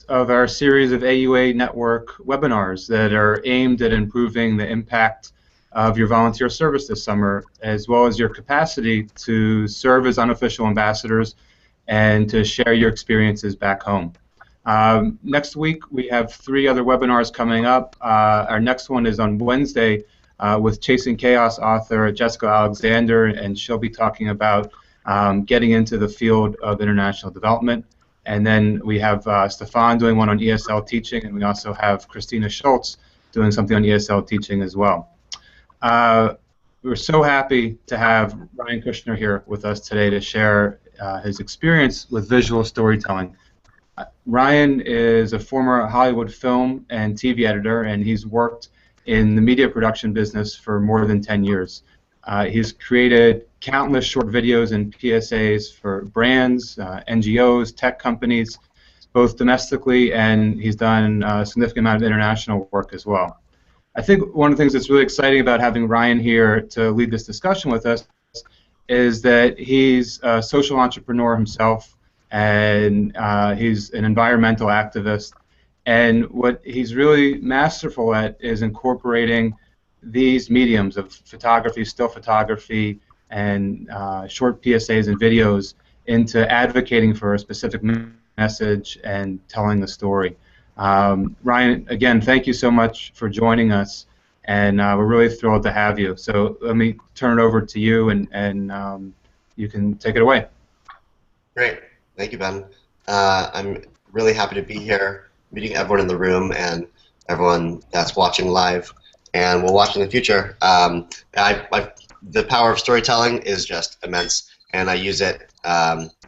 first of our series of AUA Network webinars that are aimed at improving the impact of your volunteer service this summer, as well as your capacity to serve as unofficial ambassadors and to share your experiences back home. Next week, we have 3 other webinars coming up. Our next one is on Wednesday with Chasing Chaos author Jessica Alexander, and she'll be talking about getting into the field of international development. And then we have Stefan doing one on ESL teaching, and we also have Christina Schultz doing something on ESL teaching as well. We're so happy to have Ryan Kushner here with us today to share his experience with visual storytelling. Ryan is a former Hollywood film and TV editor, and he's worked in the media production business for more than 10 years. He's created countless short videos and PSAs for brands, NGOs, tech companies, both domestically, and he's done a significant amount of international work as well. I think one of the things that's really exciting about having Ryan here to lead this discussion with us is that he's a social entrepreneur himself, and he's an environmental activist. And what he's really masterful at is incorporating these mediums of photography, still photography, and short PSAs and videos into advocating for a specific message and telling the story. Ryan, again, thank you so much for joining us, and we're really thrilled to have you. So let me turn it over to you, and you can take it away. Great. Thank you, Ben. I'm really happy to be here, meeting everyone in the room and everyone that's watching live and will watch in the future. The power of storytelling is just immense, and I use it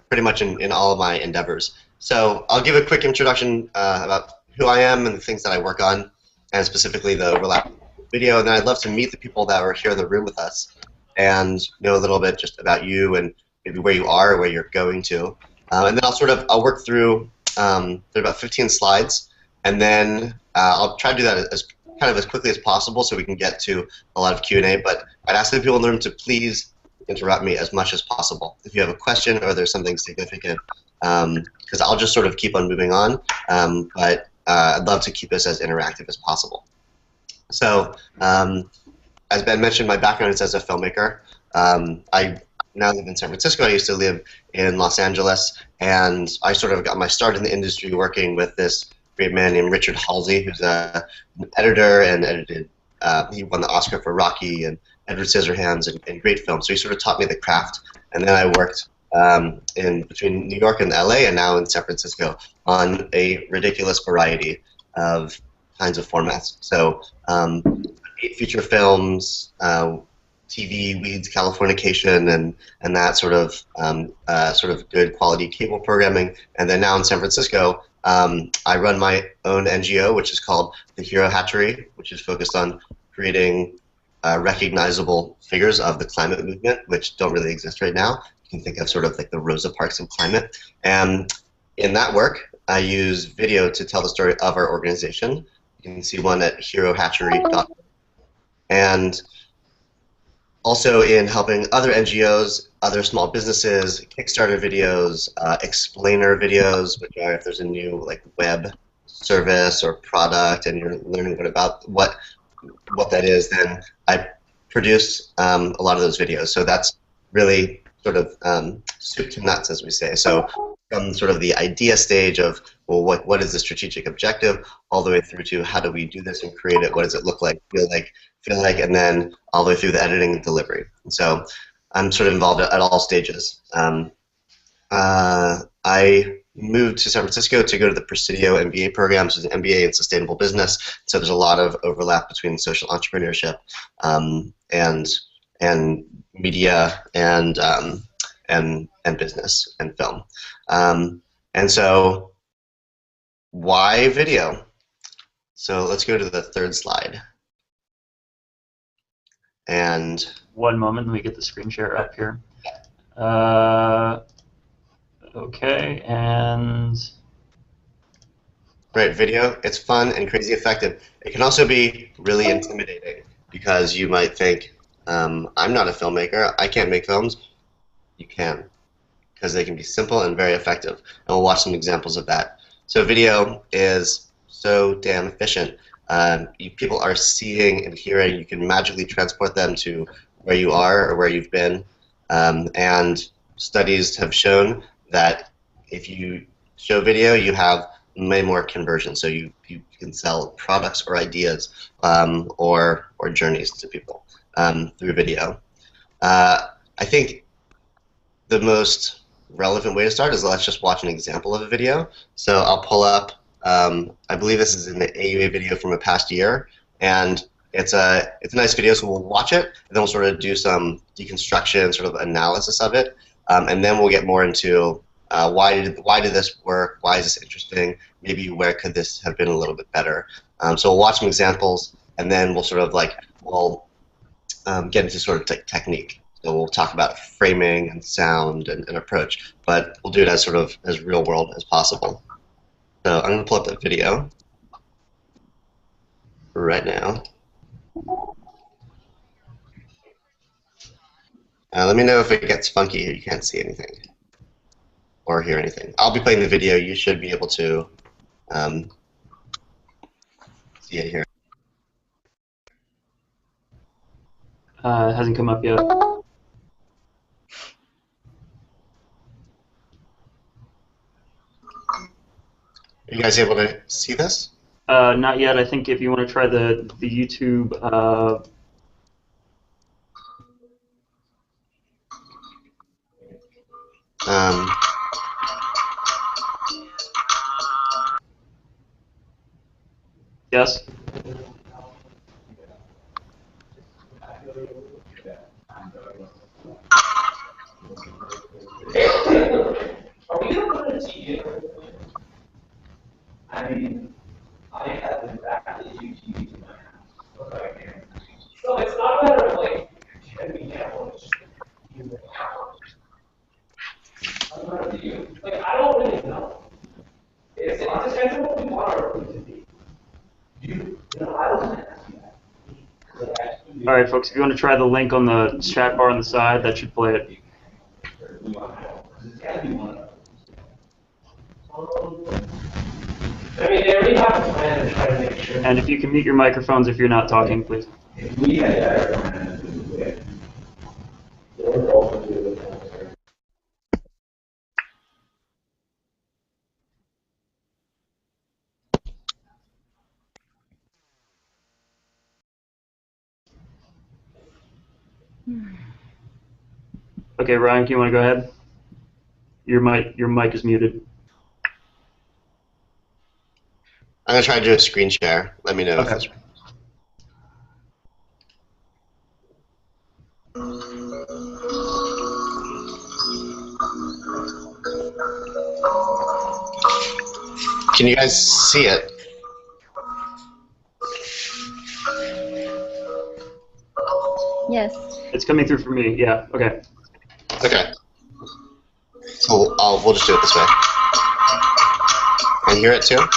pretty much in all of my endeavors. So I'll give a quick introduction about who I am and the things that I work on, and specifically the overlap video, and then I'd love to meet the people that are here in the room with us and know a little bit just about you and maybe where you are or where you're going to. And then I'll work through about 15 slides, and then I'll try to do that as quickly as possible so we can get to a lot of Q&A, but I'd ask the people in the room to please interrupt me as much as possible if you have a question or there's something significant, because I'll just sort of keep on moving on, but I'd love to keep this as interactive as possible. So, as Ben mentioned, my background is as a filmmaker. I now live in San Francisco. I used to live in Los Angeles, and I sort of got my start in the industry working with this great man named Richard Halsey, who's an editor and edited. He won the Oscar for Rocky and Edward Scissorhands and great films. So he sort of taught me the craft, and then I worked in between New York and LA, and now in San Francisco on a ridiculous variety of kinds of formats. So feature films, TV, weeds, Californication, and that sort of good quality cable programming. And then now in San Francisco, I run my own NGO, which is called the Hero Hatchery, which is focused on creating recognizable figures of the climate movement, which don't really exist right now. You can think of sort of like the Rosa Parks of climate. And in that work, I use video to tell the story of our organization. You can see one at herohatchery.org. And also in helping other NGOs, other small businesses, Kickstarter videos, explainer videos, which are if there's a new like web service or product and you're learning what that is, then I produce a lot of those videos. So that's really sort of soup to nuts, as we say. So from sort of the idea stage of, well, what is the strategic objective, all the way through to how do we do this and create it, what does it look like, feel like, and then all the way through the editing and delivery. And so I'm sort of involved at all stages. I moved to San Francisco to go to the Presidio MBA program, so it's an MBA in sustainable business. So there's a lot of overlap between social entrepreneurship and media and business and film. And so why video? So let's go to the third slide. And one moment, let me get the screen share up here. Okay, and great video. It's fun and crazy effective. It can also be really intimidating because you might think, I'm not a filmmaker, I can't make films. You can, because they can be simple and very effective. And we'll watch some examples of that So video is so damn efficient. People are seeing and hearing. You can magically transport them to where you are or where you've been. And studies have shown that if you show video, you have many more conversions. So you can sell products or ideas or journeys to people through video. I think the most relevant way to start is let's just watch an example of a video. So I'll pull up, I believe this is an AUA video from a past year, and it's a nice video, so we'll watch it, and then we'll sort of do some deconstruction, sort of analysis of it, and then we'll get more into why did this work, why is this interesting, maybe where could this have been a little bit better. So we'll watch some examples, and then we'll sort of get into sort of technique. So we'll talk about framing and sound and approach, but we'll do it as sort of as real world as possible. So I'm going to pull up that video right now. Let me know if it gets funky or you can't see anything or hear anything. I'll be playing the video. You should be able to see it here. It hasn't come up yet. Are you guys able to see this? Not yet. I think if you want to try the YouTube. Yes. Are we going to see it? I mean, I have the fact that YouTube in my house. So it's not a matter of like, can we get one? It's just you the house. I'm not to you. Like, I don't really know. It just depends on what we want our food to be. You know, I wasn't asking that. All right, folks. If you want to try the link on the chat bar on the side, that should play it. It's gotta be one of those. I mean, they already have a plan to try to make sure. And if you can mute your microphones if you're not talking, please. If we had that plan to do it, we're also doing it. Okay, Ryan, do you want to go ahead? Your mic is muted. I'm going to try to do a screen share. Let me know if it's... Can you guys see it? Yes. It's coming through for me. Yeah. Okay. Okay. So we'll just do it this way. Can you hear it too? Yeah.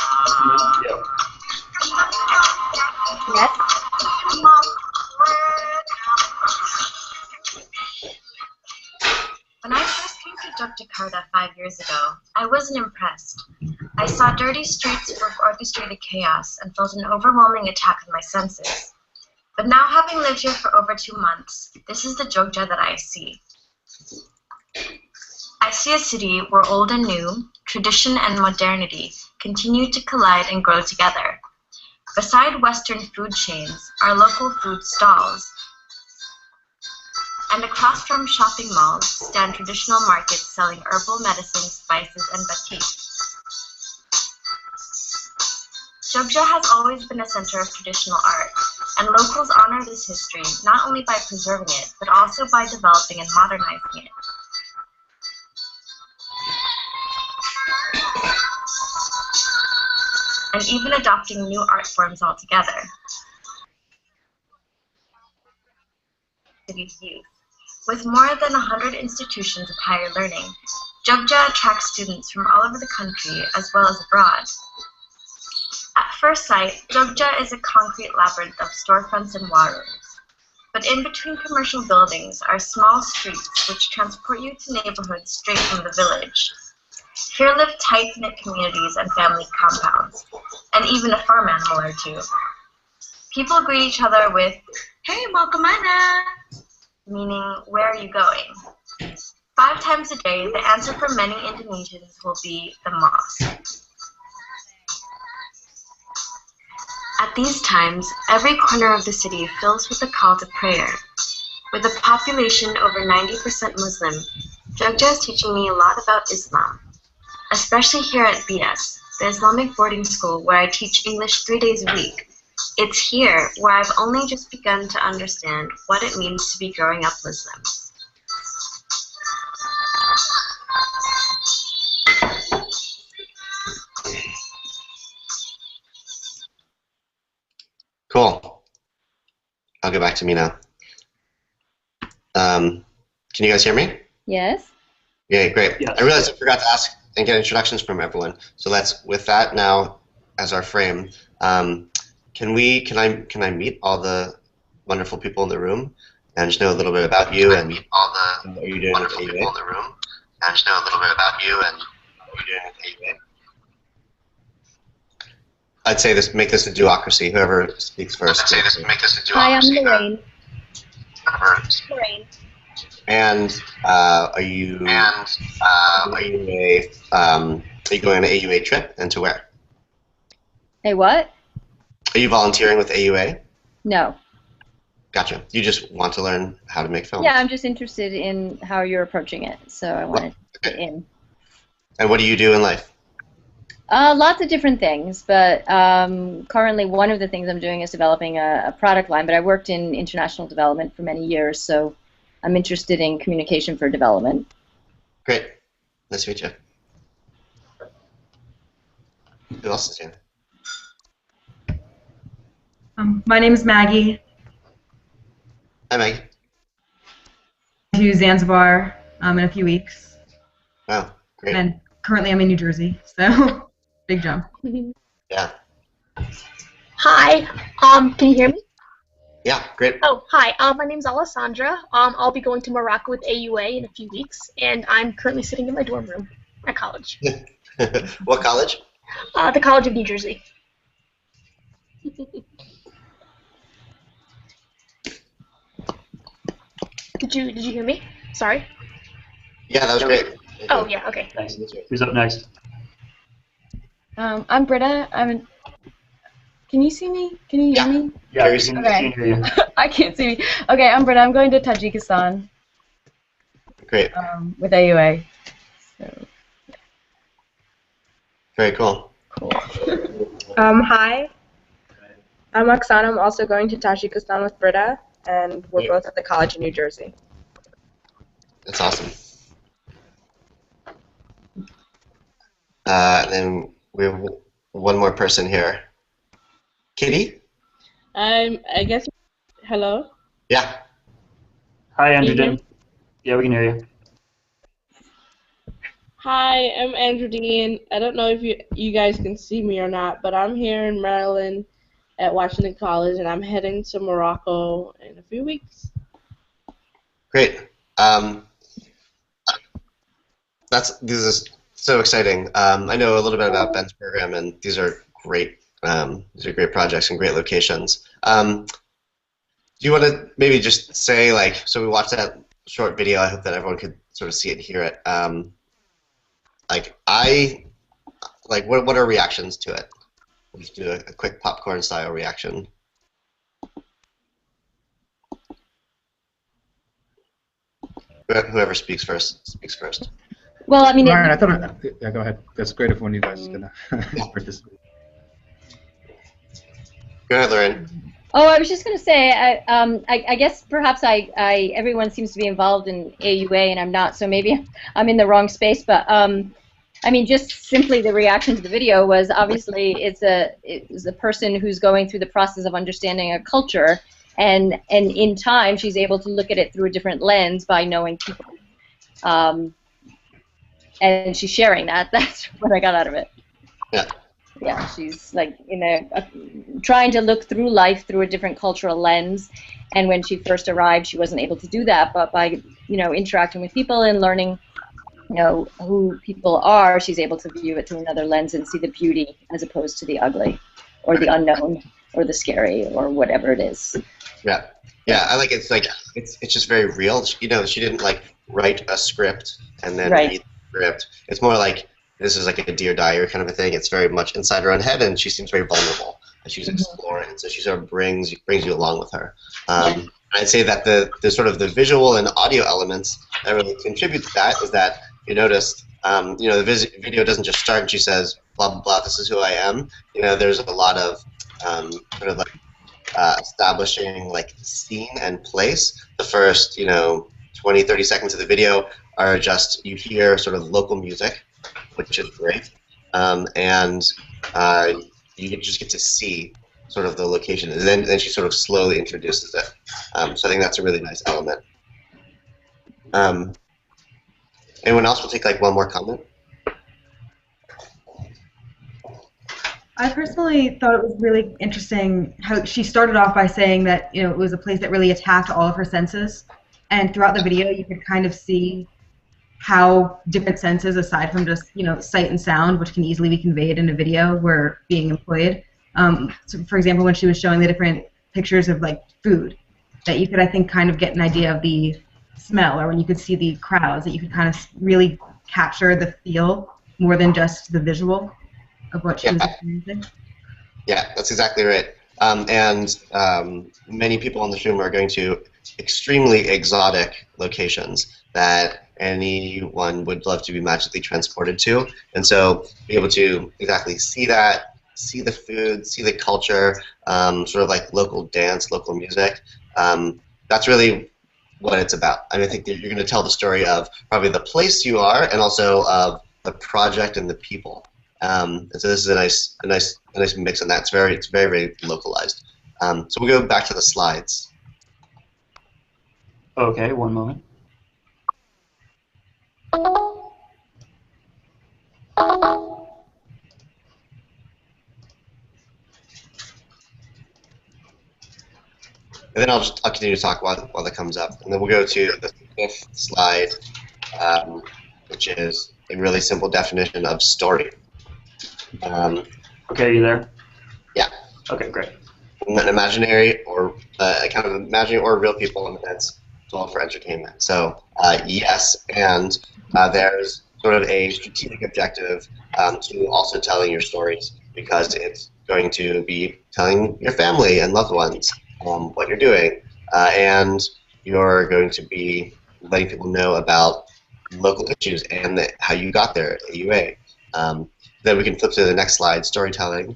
Yes. When I first came to Jakarta 5 years ago, I wasn't impressed. I saw dirty streets full of orchestrated chaos and felt an overwhelming attack on my senses. But now, having lived here for over 2 months, this is the Jogja that I see. I see a city where old and new, tradition and modernity continue to collide and grow together. Beside Western food chains are local food stalls, and across from shopping malls stand traditional markets selling herbal medicines, spices, and batik. Jogja has always been a center of traditional art, and locals honor this history not only by preserving it, but also by developing and modernizing it. And even adopting new art forms altogether. City's youth. With more than 100 institutions of higher learning, Jogja attracts students from all over the country as well as abroad. At first sight, Jogja is a concrete labyrinth of storefronts and warrooms. But in between commercial buildings are small streets which transport you to neighborhoods straight from the village. Here live tight-knit communities and family compounds, and even a farm animal or two. People greet each other with, "Hey, mau kemana?" meaning, "Where are you going?" 5 times a day, the answer for many Indonesians will be the mosque. At these times, every corner of the city fills with a call to prayer. With a population over 90% Muslim, Jogja is teaching me a lot about Islam, especially here at BS, the Islamic boarding school where I teach English 3 days a week. It's here where I've only just begun to understand what it means to be growing up Muslim. Cool. I'll go back to me now. Can you guys hear me? Yes. Yeah, great. Yes. I realized I forgot to ask and get introductions from everyone. So let's, with that now as our frame, can I meet all the wonderful people in the room and just know a little bit about you and what you're doing with AUA? In the room and just know a little bit about you and what you're doing with AUA. I'd say make this a duocracy. Whoever speaks first. Make this a duocracy. Hi, I'm Lorraine. Lorraine. And are you going on an AUA trip, and to where? Hey, what? Are you volunteering with AUA? No. Gotcha. You just want to learn how to make films. Yeah, I'm just interested in how you're approaching it, so I wanted to get in. And what do you do in life? Lots of different things, but currently one of the things I'm doing is developing a product line, but I worked in international development for many years, so I'm interested in communication for development. Great. Nice to meet you. Who else is here? My name is Maggie. Hi, Maggie. To Zanzibar in a few weeks. Wow, great. And currently I'm in New Jersey, so big jump. Yeah. Hi, can you hear me? Yeah, great. Oh, hi, my name's Alessandra. I'll be going to Morocco with AUA in a few weeks, and I'm currently sitting in my dorm room at college. What college? The College of New Jersey. Did you hear me? Sorry. Yeah, that was great. Oh, yeah, okay. Thanks. Who's up next? I'm Britta. Can you see me? Can you hear me? Yeah, Very we can Okay. hear you. I can't see me. Okay, I'm Britta. I'm going to Tajikistan Great. with AUA. So, Very cool. cool. Hi, I'm Oksana. I'm also going to Tajikistan with Britta, and we're both at the College of New Jersey. That's awesome. Then we have one more person here. Kitty? I guess. Hello. Yeah. Hi, Can you Andrew. hear me? Yeah, we can hear you. Hi, I'm Andrew Dean. I don't know if you guys can see me or not, but I'm here in Maryland at Washington College, and I'm heading to Morocco in a few weeks. Great. This is so exciting. I know a little bit about Ben's program, and these are great. These are great projects and great locations. Do you want to maybe just say, like, so we watched that short video. I hope that everyone could sort of see it and hear it. What are reactions to it? We'll just do a quick popcorn style reaction. Whoever speaks first speaks first. Well, I mean, Myron, I thought. Yeah, go ahead. That's great if one of you guys is gonna participate. Go ahead, Lorraine. oh, I was just going to say, I guess perhaps everyone seems to be involved in AUA and I'm not, so maybe I'm in the wrong space. But I mean, just simply the reaction to the video was obviously it's a person who's going through the process of understanding a culture, and in time she's able to look at it through a different lens by knowing people, and she's sharing that. That's what I got out of it. Yeah. Yeah, she's like trying to look through life through a different cultural lens, and when she first arrived, she wasn't able to do that. But by interacting with people and learning who people are, she's able to view it through another lens and see the beauty as opposed to the ugly, or the unknown, or the scary, or whatever it is. Yeah, yeah. I like it's like it's just very real. She didn't like write a script and then read the script. It's more like this is like a Dear Diary kind of a thing. It's very much inside her own head, and she seems very vulnerable, and she's exploring. So she sort of brings you along with her. I'd say that the sort of the visual and audio elements that really contribute to that is that you notice, the video doesn't just start and she says blah blah blah. This is who I am. There's a lot of sort of like establishing like scene and place. The first 20, 30 seconds of the video are just you hear sort of local music, which is great, and you just get to see sort of the location, and then she sort of slowly introduces it. So I think that's a really nice element. Anyone else will take like one more comment? I personally thought it was really interesting how she started off by saying that it was a place that really attacked all of her senses, and throughout the video you could kind of see how different senses, aside from just sight and sound, which can easily be conveyed in a video, were being employed. So for example, when she was showing the different pictures of like food, that you could, I think, kind of get an idea of the smell, or when you could see the crowds, that you could kind of really capture the feel more than just the visual of what she was experiencing. Yeah, that's exactly right. Many people in this room are going to extremely exotic locations that anyone would love to be magically transported to, and so be able to exactly see that, see the food, see the culture, sort of like local dance, local music. That's really what it's about. I think that you're going to tell the story of probably the place you are, and also of the project and the people. And so this is a nice mix, and it's very, very localized. So we'll go back to the slides. Okay, one moment. And then I'll continue to talk while that comes up, and then we'll go to the fifth slide, which is a really simple definition of story. Okay, are you there? Yeah. Okay, great. An imaginary or kind of imaginary or real people in events told for entertainment. So yes, and there's sort of a strategic objective to also telling your stories, because it's going to be telling your family and loved ones what you're doing, and you're going to be letting people know about local issues and how you got there at AUA. Then we can flip to the next slide, storytelling.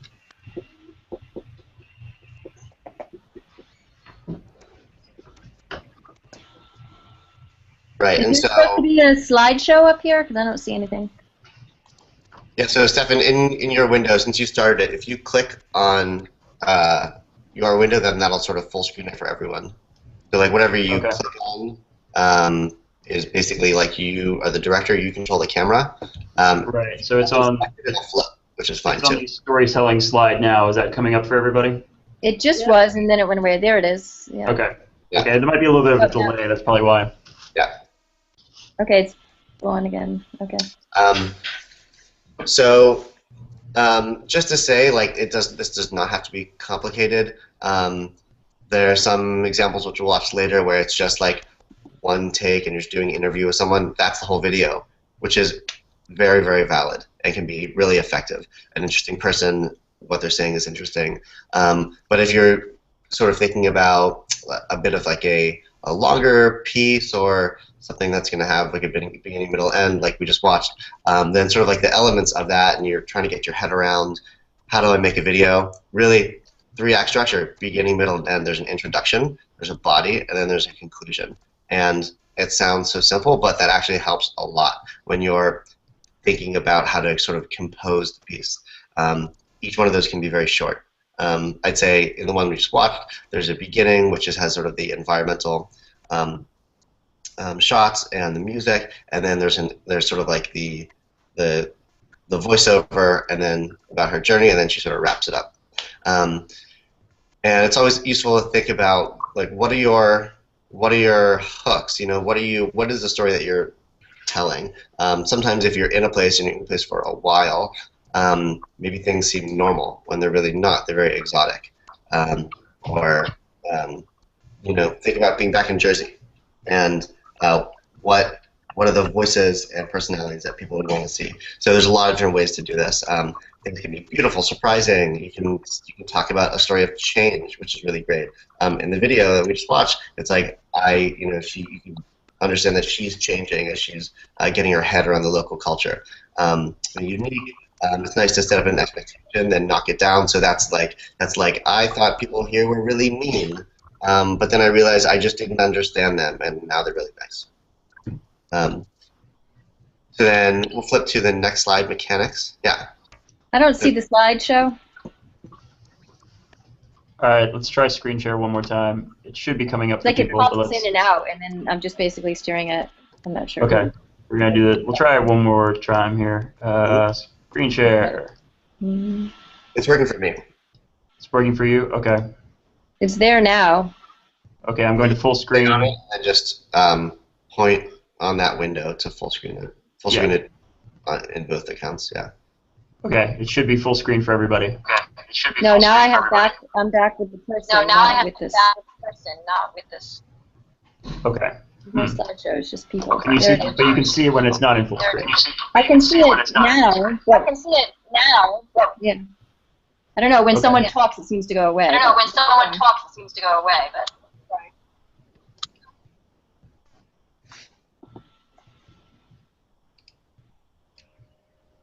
Right, Is and there so supposed to be a slideshow up here? Because I don't see anything. yeah. So Stefan, in your window, since you started it, if you click on your window, then that'll sort of full screen it for everyone. So like whatever you click on is basically like you are the director. You control the camera. Right. So it's on. It'll flip, which is fine it's too. on the storytelling slide now. Is that coming up for everybody? It just was, and then it went away. There it is. Yeah. Okay. Yeah. Okay. There might be a little bit of a delay. That's probably why. Yeah. Okay, it's going again. Okay. So just to say, like, this does not have to be complicated. There are some examples which we'll watch later where it's just like one take and you're just doing an interview with someone. That's the whole video, which is very, very valid and can be really effective. An interesting person, what they're saying is interesting. But if you're sort of thinking about a bit of like a longer piece or something that's going to have like a beginning, middle, end, like we just watched, then sort of like the elements of that, and you're trying to get your head around how do I make a video. Really, 3-act structure: beginning, middle, and end. There's an introduction, there's a body, and then there's a conclusion. And it sounds so simple, but that actually helps a lot when you're thinking about how to sort of compose the piece. Each one of those can be very short. I'd say in the one we just watched, there's a beginning, which just has sort of the environmental shots and the music, and then there's sort of like the voiceover, and then about her journey, and then she sort of wraps it up. And it's always useful to think about like what are your hooks? What is the story that you're telling. Sometimes if you're in a place and you're in a place for a while, maybe things seem normal when they're really not. They're very exotic. Or think about being back in Jersey, and what are the voices and personalities that people would want to see. So there's a lot of different ways to do this. Things can be beautiful, surprising. You can talk about a story of change, which is really great. In the video that we just watched, it's like you can understand that she's changing as she's getting her head around the local culture. Unique. It's nice to set up an expectation, then knock it down. So that's like I thought people here were really mean, but then I realized I just didn't understand them, and now they're really nice. So then we'll flip to the next slide, mechanics. Yeah. I don't see the slideshow. All right, let's try screen share one more time. It should be coming up for Like it people. pops in and out, and then I'm just basically staring at. I'm not sure. Okay, we're gonna do it. We'll try it one more time here. Screen share. It's working for me. It's working for you. Okay. It's there now. Okay, I'm going to full screen. And just point on that window to full screen it. Full screen it in both accounts. Yeah. Okay, it should be full screen for everybody. Okay, it should be. No, now I have back. I'm back with the person. No, now I have with this. that person, not with this. Okay. No slideshow. It's just people. Can you see? But you can see it when it's not in full screen. I can see it now. I can see it now. Yeah. I don't know. When someone talks, it seems to go away. I don't know. When someone talks, it seems to go away. But.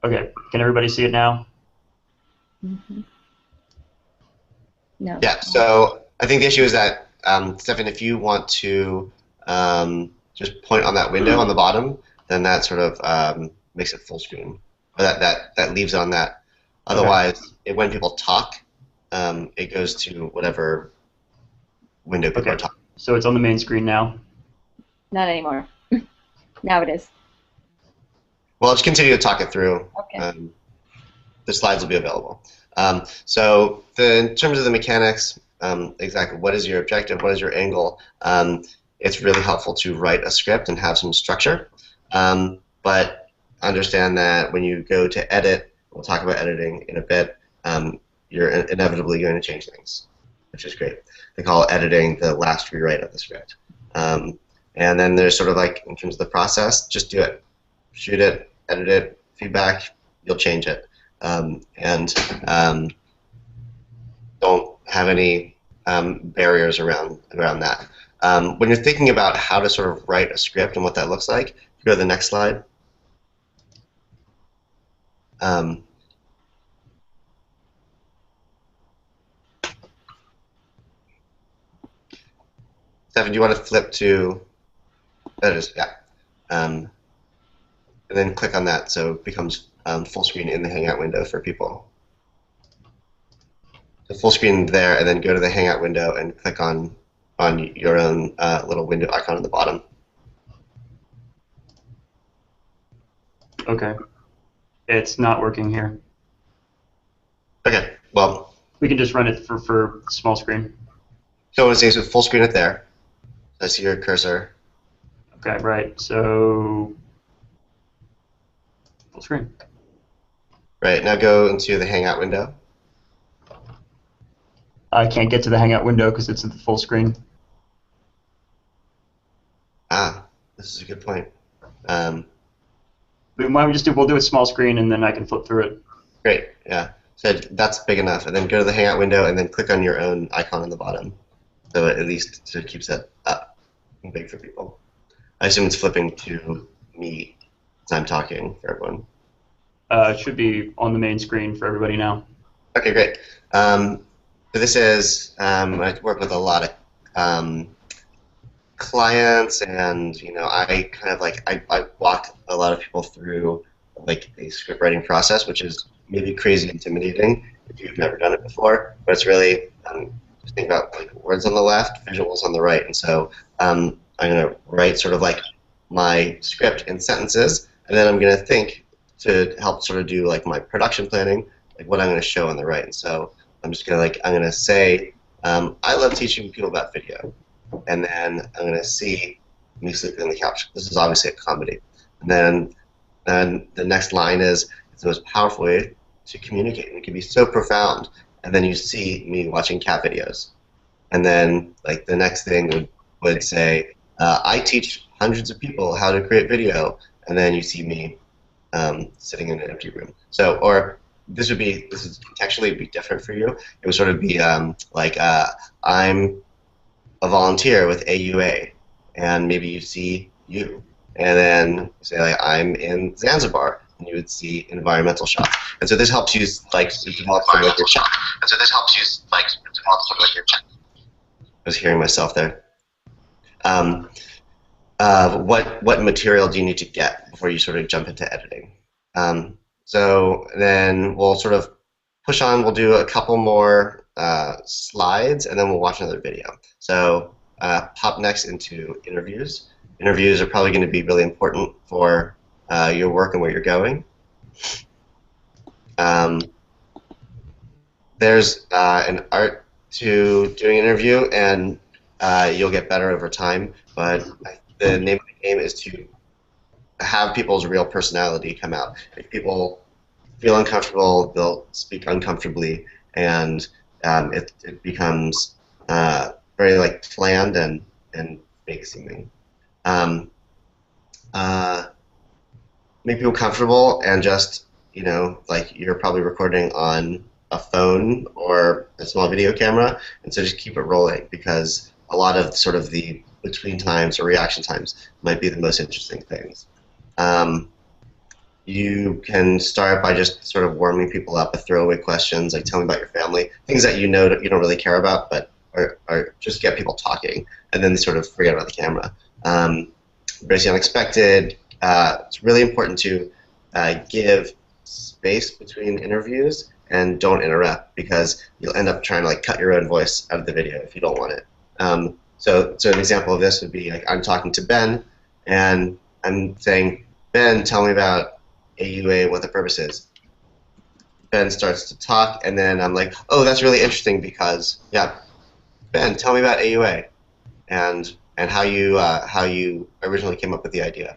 Okay, can everybody see it now? Mm-hmm. No. Yeah, so I think the issue is that, Stefan, if you want to just point on that window on the bottom, then that sort of makes it full screen. Or that leaves on that. Otherwise, when people talk, it goes to whatever window people are talking. So it's on the main screen now? Not anymore. Now it is. Well, just continue to talk it through. Okay. The slides will be available. So in terms of the mechanics, exactly what is your objective, what is your angle, it's really helpful to write a script and have some structure. But understand that when you go to edit, we'll talk about editing in a bit, you're inevitably going to change things, which is great. They call editing the last rewrite of the script. And then there's sort of like, in terms of the process, just do it. Shoot it, edit it, feedback, you'll change it. And don't have any barriers around that. When you're thinking about how to sort of write a script and what that looks like, go to the next slide. Stephen, do you want to flip to, that is, yeah. And then click on that so it becomes full screen in the Hangout window for people. So full screen there, and then go to the Hangout window and click on your own little window icon at the bottom. Okay. It's not working here. Okay, well. We can just run it for small screen. So when it says full screen it there, I see your cursor. Okay, right, so full screen. Right, now go into the Hangout window. I can't get to the Hangout window because it's at the full screen. Ah, this is a good point. Why don't we just we'll do it small screen and then I can flip through it. Great, yeah. So that's big enough. And then go to the Hangout window and then click on your own icon on the bottom. So at least it keeps it up and big for people. I assume it's flipping to me as I'm talking for everyone. It should be on the main screen for everybody now. Okay, great. So this is, I work with a lot of clients, and I kind of like I walk a lot of people through like a script writing process, which is maybe crazy intimidating if you've never done it before. But it's really just think about like words on the left, visuals on the right, and so I'm gonna write sort of like my script in sentences, and then I'm gonna think to help sort of do like my production planning, like what I'm gonna show on the right. And so I'm just gonna say I love teaching people about video. And then I'm going to see me sleeping on the couch. This is obviously a comedy. And then the next line is, it's the most powerful way to communicate. And it can be so profound. And then you see me watching cat videos. And then like the next thing would say, I teach hundreds of people how to create video. And then you see me sitting in an empty room. So, or this is contextually be different for you. It would sort of be like I'm a volunteer with AUA, and maybe you see you, and then say like I'm in Zanzibar, and you would see environmental shots. And so this helps you like develop sort of like your chat. And so this helps you like develop sort of like your chat. I was hearing myself there. What material do you need to get before you sort of jump into editing? So then we'll sort of push on. We'll do a couple more slides, and then we'll watch another video. So pop next into interviews. Interviews are probably going to be really important for your work and where you're going. There's an art to doing an interview, and you'll get better over time. But the name of the game is to have people's real personality come out. If people feel uncomfortable, they'll speak uncomfortably, and it becomes very like planned and fake seeming. Make people comfortable, and just like you're probably recording on a phone or a small video camera, and so just keep it rolling, because a lot of sort of the between times or reaction times might be the most interesting things. You can start by just sort of warming people up with throwaway questions, like tell me about your family, things that you know that you don't really care about, but are just get people talking, and then they sort of forget about the camera. Basically unexpected. It's really important to give space between interviews and don't interrupt, because you'll end up trying to like cut your own voice out of the video if you don't want it. So an example of this would be like I'm talking to Ben, and I'm saying, Ben, tell me about AUA, what the purpose is. Ben starts to talk, and then I'm like, oh, that's really interesting because, yeah, Ben, tell me about AUA and how you originally came up with the idea.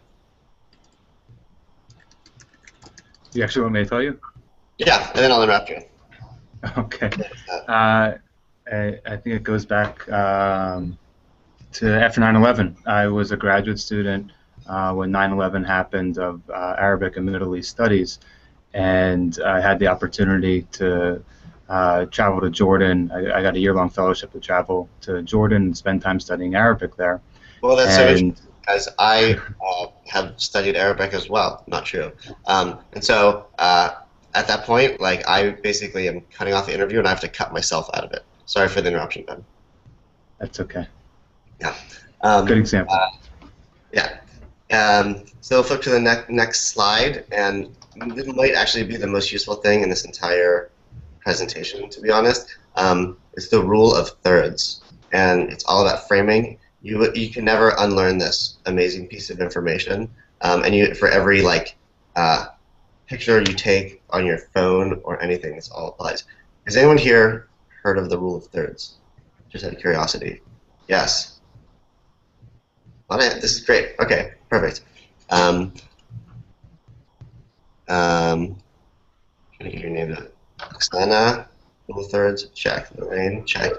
You actually want me to tell you? Yeah, and then I'll interrupt you. Okay. I think it goes back to after 9/11. I was a graduate student when 9/11 happened of Arabic and Middle East Studies, and I had the opportunity to travel to Jordan. I got a year-long fellowship to travel to Jordan and spend time studying Arabic there. Well, that's so interesting, because I have studied Arabic as well. Not true. And so at that point, like I basically am cutting off the interview, and I have to cut myself out of it. Sorry for the interruption, Ben. That's okay. Yeah. Good example. Yeah. So we'll flip to the next slide, and this might actually be the most useful thing in this entire presentation, to be honest. It's the rule of thirds, and it's all about framing. You can never unlearn this amazing piece of information, and for every like picture you take on your phone or anything, this all applies. Has anyone here heard of the rule of thirds? Just out of curiosity. Yes. On it. This is great. Okay, perfect. Trying to get your name to Oksana. Rule of thirds. Check. Lorraine. Check.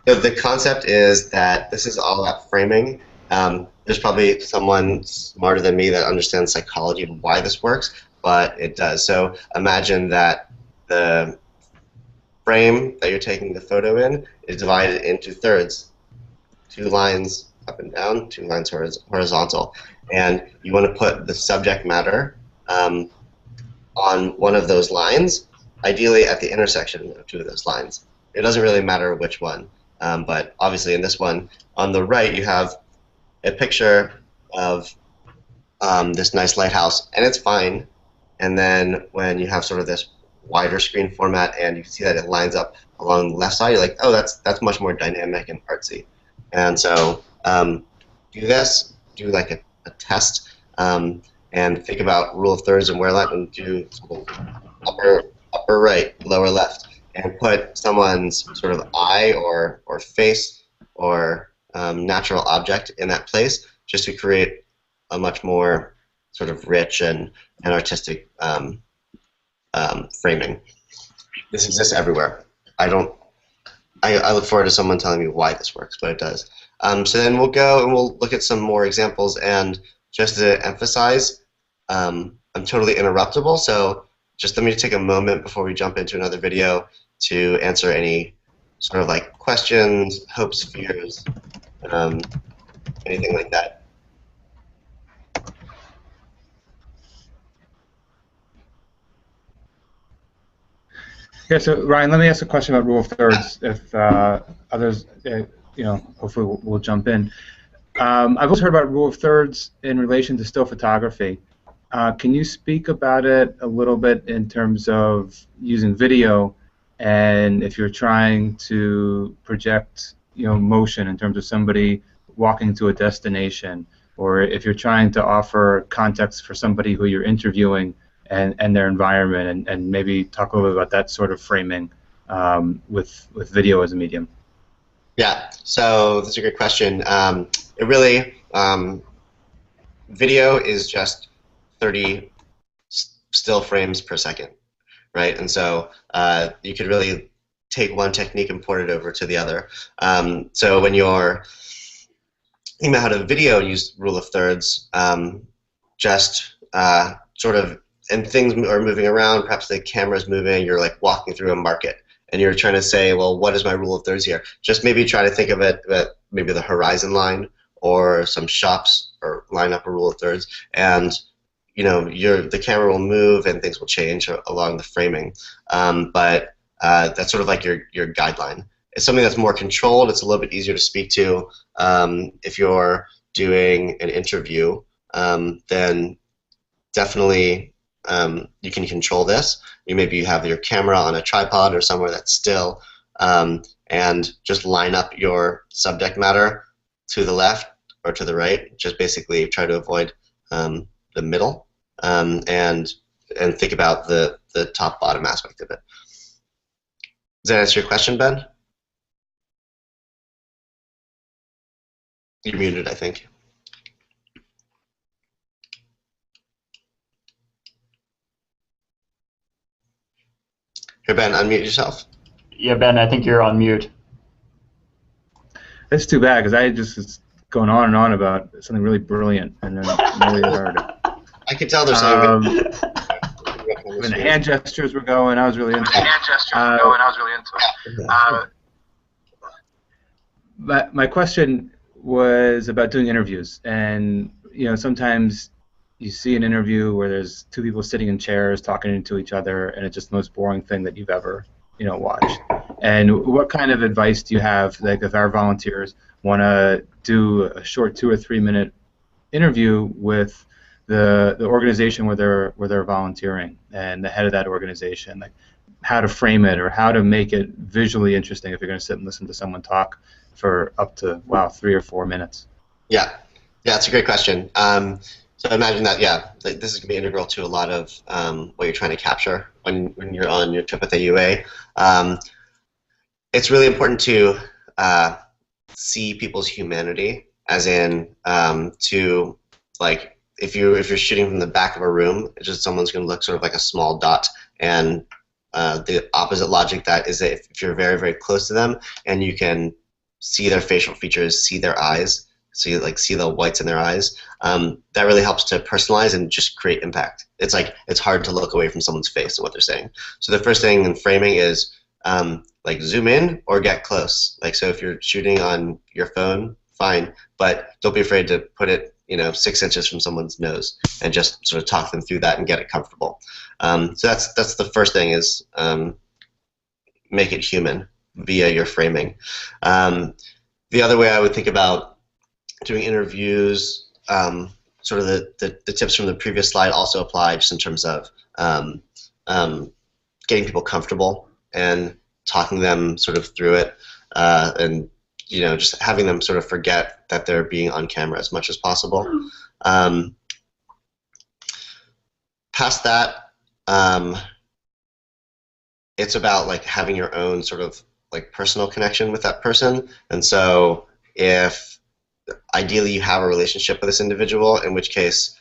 The concept is that this is all about framing. There's probably someone smarter than me that understands psychology and why this works, but it does. So imagine that the frame that you're taking the photo in is divided into thirds, 2 lines up and down, 2 lines horizontal, and you want to put the subject matter on one of those lines, ideally at the intersection of 2 of those lines. It doesn't really matter which one, but obviously in this one, on the right you have a picture of this nice lighthouse, and it's fine. And then when you have sort of this wider screen format, and you can see that it lines up along the left side, you're like, oh, that's much more dynamic and artsy. And so do this, do like a test, and think about rule of thirds and where that, and do upper right, lower left, and put someone's sort of eye or face or natural object in that place, just to create a much more sort of rich and artistic framing. This exists everywhere. I look forward to someone telling me why this works, but it does. So then we'll go and we'll look at some more examples, and just to emphasize, I'm totally interruptible, so just let me take a moment before we jump into another video to answer any sort of like questions, hopes, fears, anything like that. Yeah, so Ryan, let me ask a question about rule of thirds. If others, hopefully we'll jump in. I've also heard about rule of thirds in relation to still photography. Can you speak about it a little bit in terms of using video, and if you're trying to project, motion in terms of somebody walking to a destination, or if you're trying to offer context for somebody who you're interviewing and their environment, and maybe talk a little bit about that sort of framing with video as a medium. Yeah, so that's a great question. It really, video is just 30 still frames per second, right? And so you could really take one technique and port it over to the other. So when you're thinking about how to video use rule of thirds, just sort of, and things are moving around, perhaps the camera's moving, you're like walking through a market, and you're trying to say, well, what is my rule of thirds here? Just maybe try to think of it at maybe the horizon line, or some shops, or line up a rule of thirds, and the camera will move and things will change along the framing. But that's sort of like your guideline. It's something that's more controlled. It's a little bit easier to speak to. If you're doing an interview, then definitely you can control this. Maybe you have your camera on a tripod or somewhere that's still, and just line up your subject matter to the left or to the right. Just basically try to avoid the middle, and think about the top-bottom aspect of it. Does that answer your question, Ben? You're muted, I think. Here, Ben, unmute yourself. Yeah, Ben, I think you're on mute. That's too bad, because I just was going on and on about something really brilliant, and then really hard. I could tell there's something. When the hand gestures were going, I was really into it. But my question was about doing interviews, and sometimes you see an interview where there's two people sitting in chairs talking to each other, and it's just the most boring thing that you've ever watched. And what kind of advice do you have, like if our volunteers want to do a short 2 or 3 minute interview with the organization where they're volunteering and the head of that organization, like how to frame it or how to make it visually interesting if you're going to sit and listen to someone talk for up to 3 or 4 minutes? Yeah, it's a great question. So imagine that, this is going to be integral to a lot of what you're trying to capture when you're on your trip with AUA. It's really important to see people's humanity, as in to, like, if you're shooting from the back of a room, it's just someone's going to look sort of like a small dot, and the opposite logic that is that if you're very, very close to them and you can see their facial features, see their eyes, see the whites in their eyes, that really helps to personalize and just create impact. It's like it's hard to look away from someone's face and what they're saying. So the first thing in framing is like zoom in or get close. Like, so if you're shooting on your phone, fine, but don't be afraid to put it 6 inches from someone's nose and just sort of talk them through that and get it comfortable. So that's the first thing, is make it human via your framing. The other way I would think about doing interviews, sort of the tips from the previous slide also apply, just in terms of getting people comfortable and talking them sort of through it, and just having them sort of forget that they're being on camera as much as possible. Past that, it's about like having your own sort of like personal connection with that person. And so if ideally you have a relationship with this individual, in which case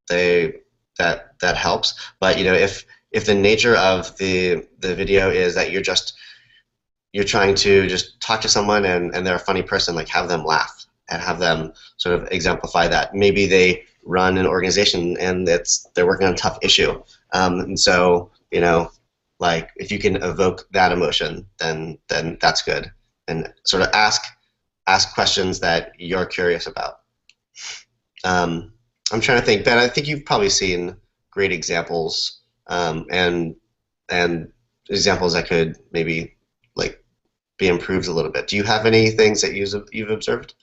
that helps. But if the nature of the video is that you're trying to just talk to someone and they're a funny person, like have them laugh and have them sort of exemplify that. Maybe they run an organization and they're working on a tough issue, and so like if you can evoke that emotion, then that's good, and sort of ask questions that you're curious about. I'm trying to think, Ben. I think you've probably seen great examples, and examples that could maybe like be improved a little bit. Do you have any things that you've observed?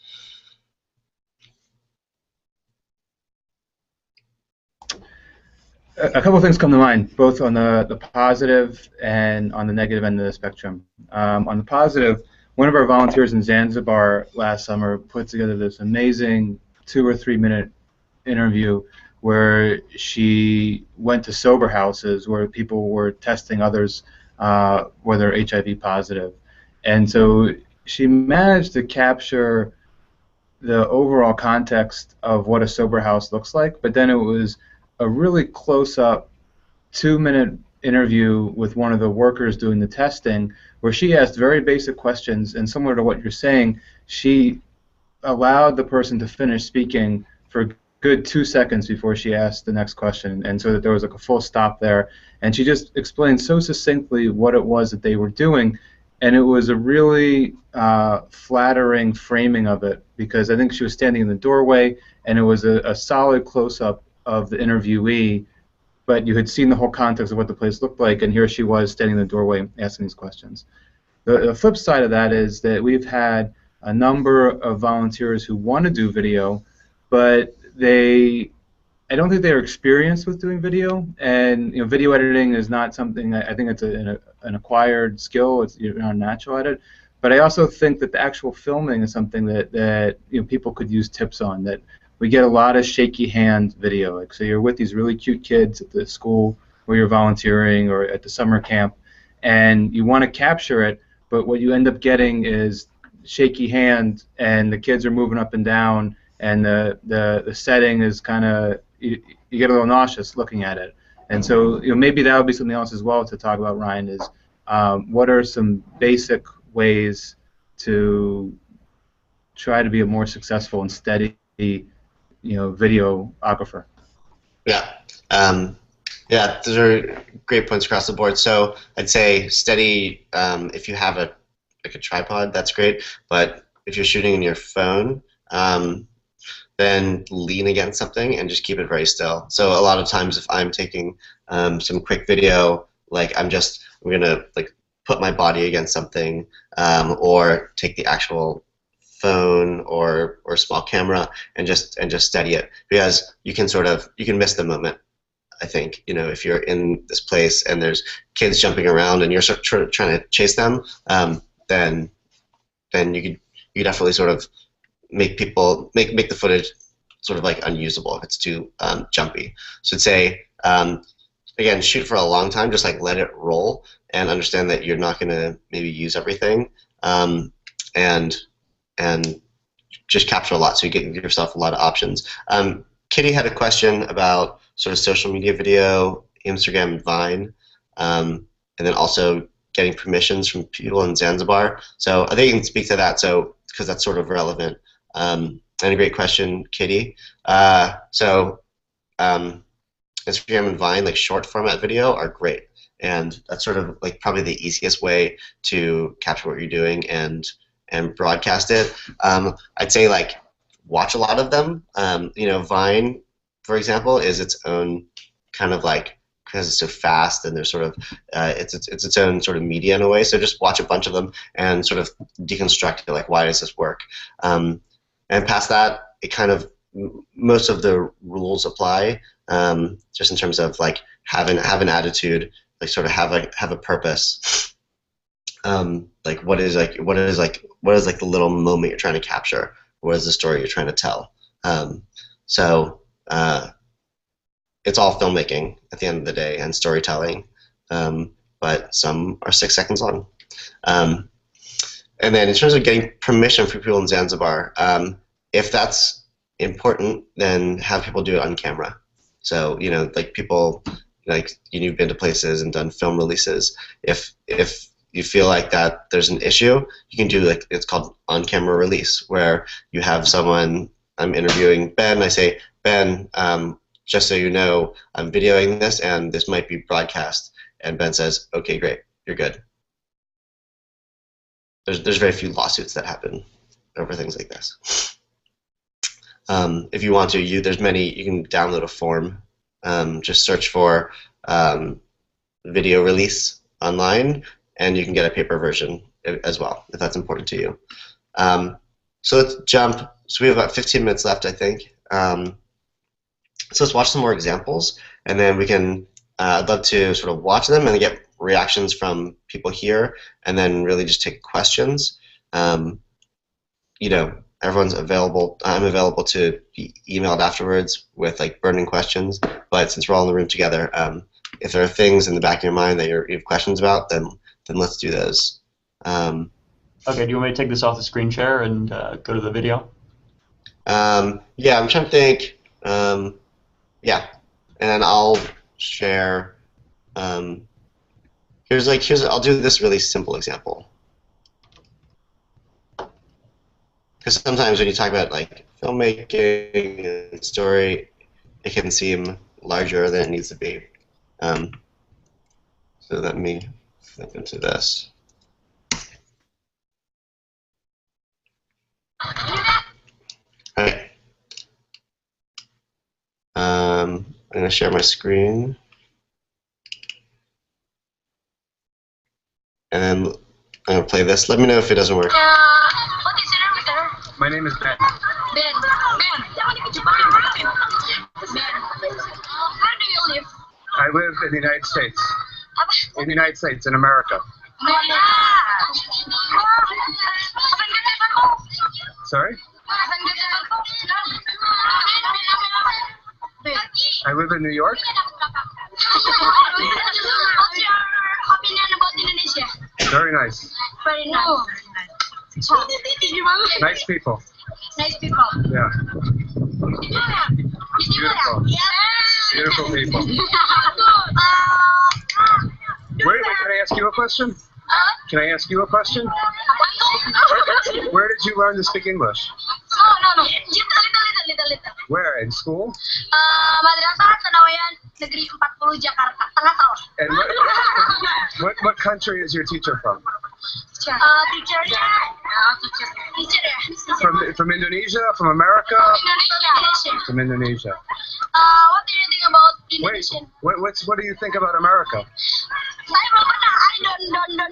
A couple of things come to mind, both on the positive and on the negative end of the spectrum. On the positive, one of our volunteers in Zanzibar last summer put together this amazing 2 or 3 minute interview where she went to sober houses where people were testing others whether HIV positive. And so she managed to capture the overall context of what a sober house looks like, but then it was a really close-up 2-minute interview with one of the workers doing the testing where she asked very basic questions, and similar to what you're saying, she allowed the person to finish speaking for a good 2 seconds before she asked the next question, and so that there was like a full stop there, and she just explained so succinctly what it was that they were doing, and it was a really flattering framing of it, because I think she was standing in the doorway and it was a solid close-up of the interviewee, but you had seen the whole context of what the place looked like, and here she was standing in the doorway asking these questions. The flip side of that is that we've had a number of volunteers who want to do video, but I don't think they're experienced with doing video, and video editing is not something, I think it's an acquired skill, you're not natural at it, but I also think that the actual filming is something that people could use tips on. That we get a lot of shaky hand video. Like, so you're with these really cute kids at the school where you're volunteering or at the summer camp, and you want to capture it, but what you end up getting is shaky hand, and the kids are moving up and down, and the setting is kind of, you get a little nauseous looking at it. And so maybe that would be something else as well to talk about, Ryan, is what are some basic ways to try to be a more successful and steady videographer. Yeah. Yeah, those are great points across the board. So I'd say steady, if you have a tripod, that's great. But if you're shooting in your phone, then lean against something and just keep it very still. So a lot of times if I'm taking some quick video, like I'm gonna like put my body against something, or take the actual phone or small camera and just steady it, because you can miss the moment. I think if you're in this place and there's kids jumping around and you're trying to chase them, then you definitely sort of make the footage sort of like unusable if it's too jumpy. So I'd say again, shoot for a long time, just like let it roll and understand that you're not going to maybe use everything, and just capture a lot so you get yourself a lot of options. Kitty had a question about sort of social media video, Instagram and Vine, and then also getting permissions from people in Zanzibar. So I think you can speak to that, because that's sort of relevant. And a great question, Kitty. So Instagram and Vine, like short format video, are great, and that's sort of like probably the easiest way to capture what you're doing and broadcast it. I'd say like watch a lot of them. Vine, for example, is its own kind of like, because it's so fast and there's sort of it's its own sort of media in a way. So just watch a bunch of them and sort of deconstruct it, like why does this work? And past that, it kind of most of the rules apply, just in terms of like have an attitude, like sort of have a purpose. Like what is the little moment you're trying to capture? What is the story you're trying to tell? So it's all filmmaking at the end of the day and storytelling, but some are 6 seconds long. And then in terms of getting permission for people in Zanzibar, if that's important, then have people do it on camera. So like people, like you've been to places and done film releases. If you feel like that there's an issue, you can do like it's called on-camera release, where you have someone. I'm interviewing Ben. I say, Ben, just so you know, I'm videoing this and this might be broadcast. And Ben says, okay, great, you're good. There's very few lawsuits that happen over things like this. If you want to, there's many. You can download a form. Just search for video release online, and you can get a paper version as well if that's important to you. So let's jump. So we have about 15 minutes left, I think. So let's watch some more examples, and then we can. I'd love to sort of watch them and get reactions from people here, and then really just take questions. Everyone's available. I'm available to be emailed afterwards with like burning questions. But since we're all in the room together, if there are things in the back of your mind that you have questions about, then let's do those. Okay. Do you want me to take this off the screen share and go to the video? Yeah, I'm trying to think. Yeah, and I'll share. Here's I'll do this really simple example. Because sometimes when you talk about like filmmaking and story, it can seem larger than it needs to be. So let me flip into this. All right. I'm going to share my screen. And then I'm going to play this. Let me know if it doesn't work. What is your name, sir? My name is Ben. Ben. Where do you live? I live in the United States. In the United States, in America. Sorry? I live in New York. What's your opinion about Indonesia? Very nice. Very nice. Nice people. Nice people. Yeah. Beautiful. Beautiful people. Wait, can I ask you a question? Can I ask you a question? Where did you learn to speak English? No. Little. Where? In school? Madrasah Sanawiyan Negeri 40 Jakarta, Tengah Sawah. And what country is your teacher from? Teacher ya. From Indonesia? From America? Indonesia. From Indonesia. What do you think about Indonesian? Wait, what do you think about America? Saya belum pernah. I don't know.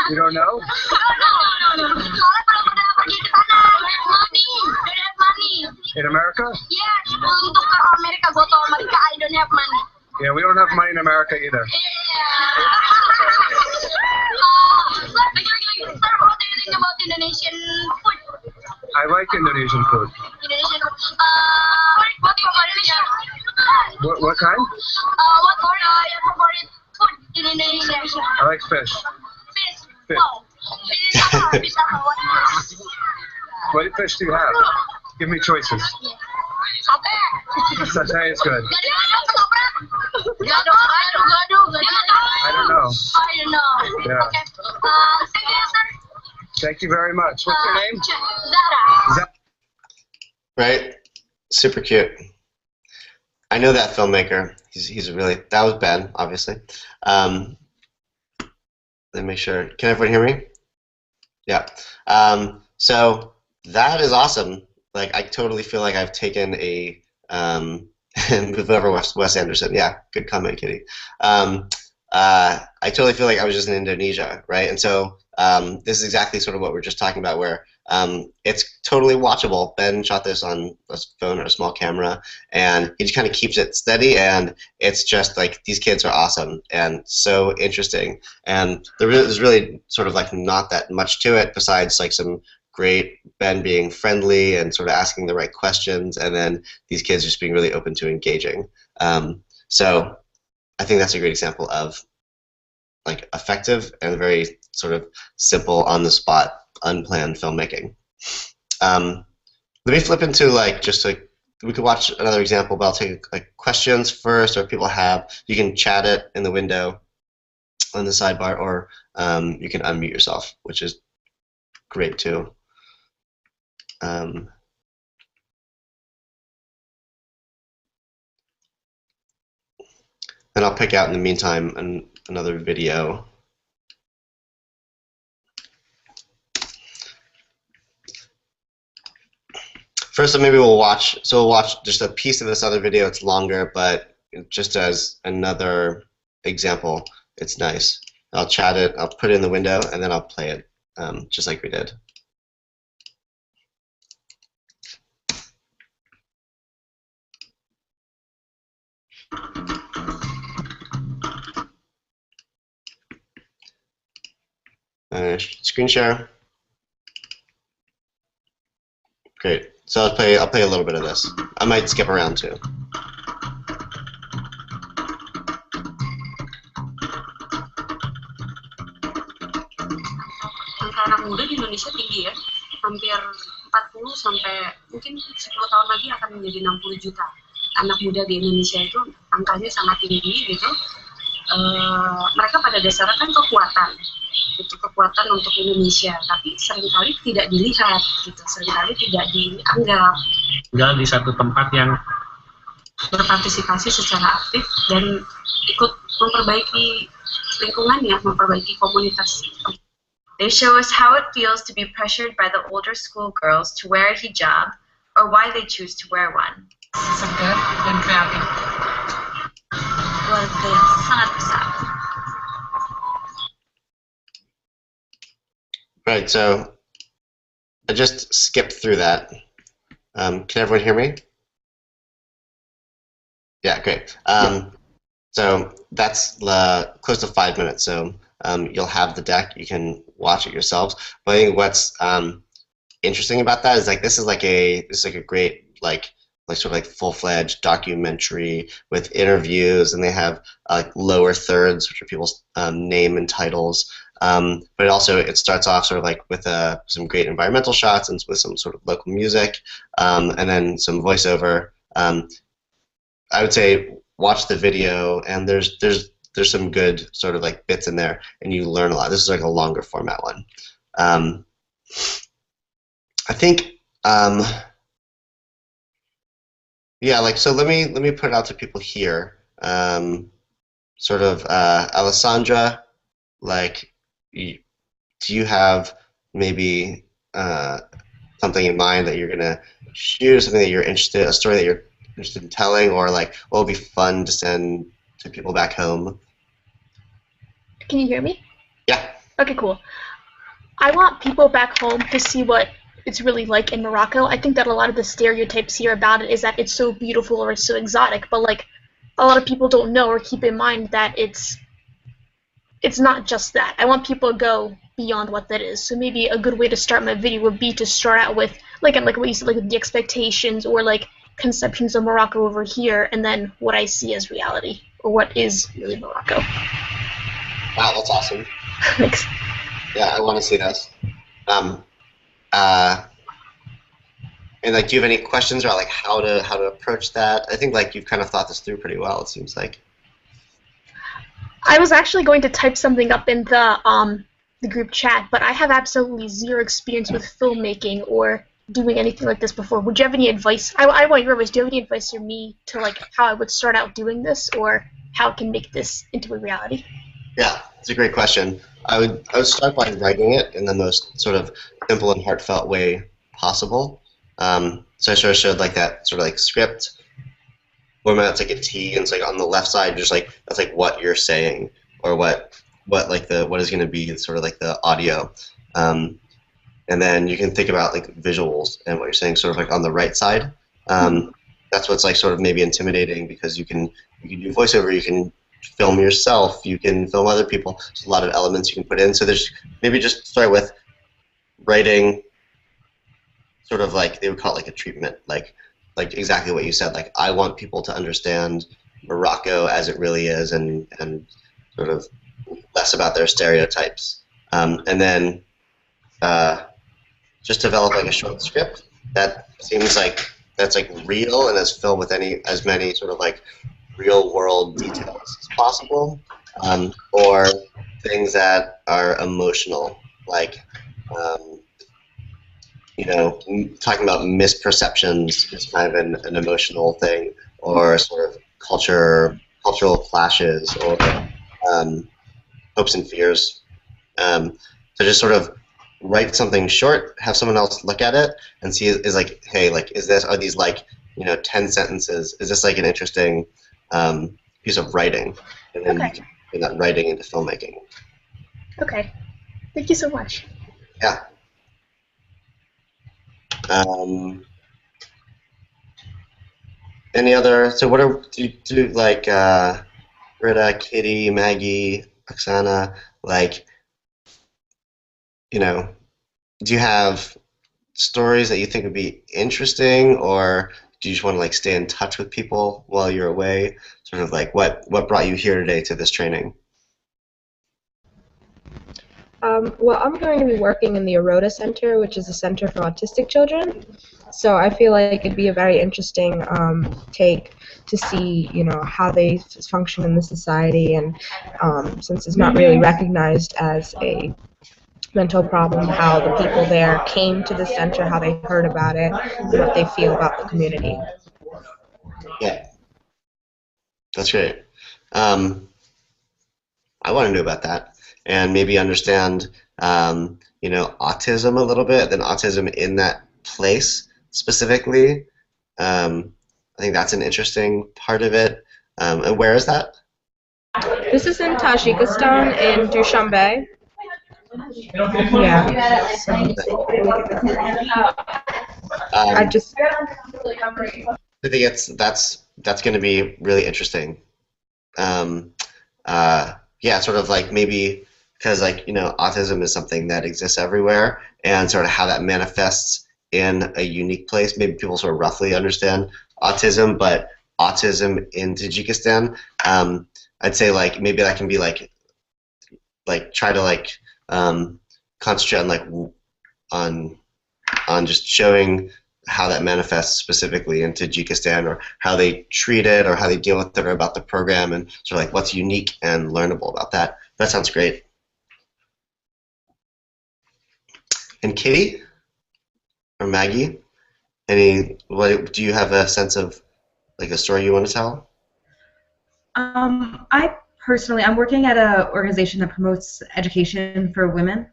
You don't know? No. Soalnya belum pernah pergi ke sana. Money. Don't have money. In America? Yes. Untuk ke Amerika, go to America. I don't have money. Yeah, we don't have money in America either. Sir, what do you think about Indonesian food? I like Indonesian food. Indonesian food. What favorite? What kind? What your favorite food in Indonesia? I like fish. Fish. Wow. Fish apa? Fish apa? What fish? What fish do you have? Give me choices. Sate. Satay is good. Gado. I don't know. I don't know. Yeah. Okay. Thank you, sir. Thank you very much. What's your name? Zara. Right? Super cute. I know that filmmaker. He's really. That was Ben, obviously. Let me make sure. Can everyone hear me? Yeah. So that is awesome. Like I totally feel like I've taken a whoever Wes Anderson. Yeah, good comment, Kitty. I totally feel like I was just in Indonesia, right? And so this is exactly sort of what we're just talking about, where it's totally watchable. Ben shot this on a phone or a small camera, and he just kind of keeps it steady, and it's just like these kids are awesome and so interesting. And there's really sort of like not that much to it besides like some great Ben being friendly and sort of asking the right questions, and then these kids just being really open to engaging. So I think that's a great example of like effective and very sort of simple, on the spot, unplanned filmmaking. Let me flip into like just like we could watch another example, but I'll take like questions first, or if people have, you can chat it in the window on the sidebar, or you can unmute yourself, which is great too. And I'll pick out in the meantime another video. First, maybe we'll watch just a piece of this other video. It's longer, but just as another example, it's nice. I'll chat it, I'll put it in the window, and then I'll play it, just like we did. Screen share. Great. So I'll play a little bit of this. I might skip around too. Angka anak muda di Indonesia tinggi ya, hampir 40 sampai mungkin 10 tahun lagi akan menjadi 60 juta. Anak muda di Indonesia itu angkanya sangat tinggi gitu. Mereka pada dasarnya kan kekuatan. Itu kekuatan untuk Indonesia, tapi seringkali tidak dilihat, gitu. Seringkali tidak dianggap. Tinggal di satu tempat yang berpartisipasi secara aktif dan ikut memperbaiki lingkungannya, memperbaiki komunitas. They show us how it feels to be pressured by the older schoolgirls to wear a hijab, or why they choose to wear one. Segar dan kreatif. Keluarga yang sangat besar. Right, so I just skipped through that. Can everyone hear me? Yeah, great. So that's close to 5 minutes, so you'll have the deck. You can watch it yourselves. But I think what's interesting about that is like this is like a great sort of like full-fledged documentary with interviews, and they have like lower thirds, which are people's name and titles. But it starts off sort of like with some great environmental shots and with some sort of local music, and then some voiceover. I would say watch the video, and there's some good sort of like bits in there, and you learn a lot. This is like a longer format one. I think. Yeah, like so. Let me put it out to people here. Sort of, Alessandra, like, do you have maybe something in mind that you're gonna shoot, something that you're interested, a story that you're interested in telling, or like what would be fun to send to people back home? Can you hear me? Yeah. Okay, cool. I want people back home to see what it's really like in Morocco. I think that a lot of the stereotypes here about it is that it's so beautiful or it's so exotic, but like a lot of people don't know or keep in mind that it's not just that. I want people to go beyond what that is. So maybe a good way to start my video would be to start out with like what you said, like the expectations or like conceptions of Morocco over here, and then what I see as reality or what is really Morocco. Wow, that's awesome. Thanks. Yeah, I want to see this. And like, do you have any questions about like how to approach that? I think like you've kind of thought this through pretty well. It seems like. I was actually going to type something up in the group chat, but I have absolutely zero experience with filmmaking or doing anything like this before. Would you have any advice? I want your advice. Do you have any advice for me to like how I would start out doing this, or how I can make this into a reality? Yeah, it's a great question. I would start by writing it in the most sort of simple and heartfelt way possible. So I sort of showed like that sort of like script format. It's like a T, and it's like on the left side, just like that's like what you're saying, or what is going to be sort of like the audio. And then you can think about like visuals and what you're saying sort of like on the right side. That's what's like sort of maybe intimidating, because you can do voiceover, you can film yourself, you can film other people. There's a lot of elements you can put in. So there's maybe just start with writing sort of like they would call it like a treatment, like exactly what you said. Like, I want people to understand Morocco as it really is, and sort of less about their stereotypes. And then just develop like a short script that seems like that's like real and is filled with as many sort of like real world details as possible, or things that are emotional, like talking about misperceptions is kind of an emotional thing, or sort of cultural clashes, or hopes and fears. So just sort of write something short, have someone else look at it, and see is like, hey, like, are these like 10 sentences? Is this like an interesting piece of writing? And then you can bring that writing into filmmaking. Okay. Thank you so much. Yeah. Any other? So what do like Britta, Kitty, Maggie, Oksana, like, do you have stories that you think would be interesting, or do you just want to like stay in touch with people while you're away? Sort of like what brought you here today to this training? Well, I'm going to be working in the Arota Center, which is a center for autistic children. So I feel like it'd be a very interesting take to see, how they function in the society, and since it's not really recognized as a mental problem, how the people there came to the center, how they heard about it, and what they feel about the community. Yeah, that's great. I want to know about that, and maybe understand, autism a little bit, then autism in that place specifically. I think that's an interesting part of it. And where is that? This is in Tajikistan, in Dushanbe. Yeah. I think that's going to be really interesting. Yeah, sort of like maybe because like autism is something that exists everywhere, and sort of how that manifests in a unique place. Maybe people sort of roughly understand autism, but autism in Tajikistan, I'd say like maybe that can be like try to like concentrate on just showing how that manifests specifically in Tajikistan, or how they treat it, or how they deal with it, or about the program, and sort of like what's unique and learnable about that. That sounds great. And Kitty or Maggie, do you have a sense of like a story you want to tell? I'm working at an organization that promotes education for women.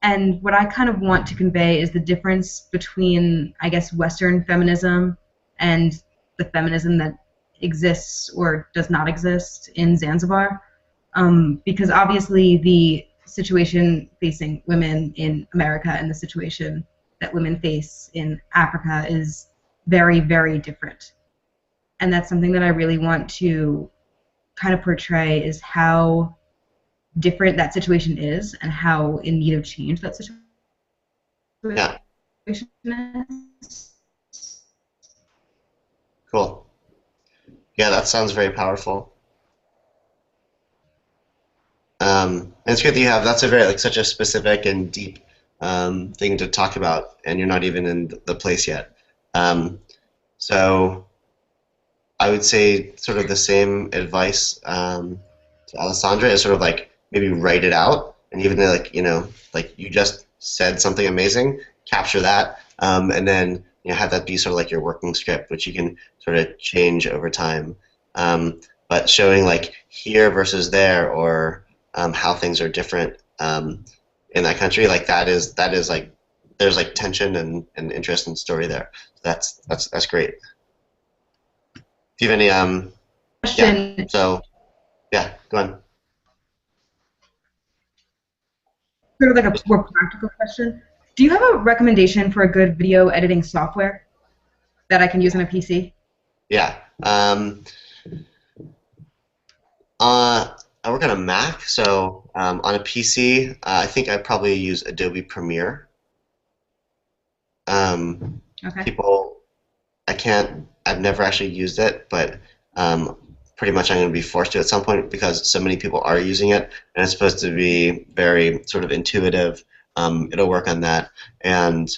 And what I kind of want to convey is the difference between, I guess, Western feminism and the feminism that exists or does not exist in Zanzibar. Because obviously the situation facing women in America and the situation that women face in Africa is very, very different. And that's something that I really want to kind of portray, is how different that situation is and how in need of change that situation is. Cool. Yeah, that sounds very powerful. And it's good that you have, that's a very like such a specific and deep thing to talk about, and you're not even in the place yet. So I would say sort of the same advice to Alessandra is sort of like maybe write it out, and even though like you just said something amazing, capture that, and then have that be sort of like your working script, which you can sort of change over time. But showing like here versus there, or how things are different in that country, like that is like there's like tension and interest and story there. That's great. Do you have any Question. Yeah. So yeah, go on. Sort of like a more practical question. Do you have a recommendation for a good video editing software that I can use on a PC? Yeah. I work on a Mac, so on a PC, I think I'd probably use Adobe Premiere. Okay. I've never actually used it, but pretty much I'm going to be forced to at some point, because so many people are using it, and it's supposed to be very sort of intuitive. It'll work on that, and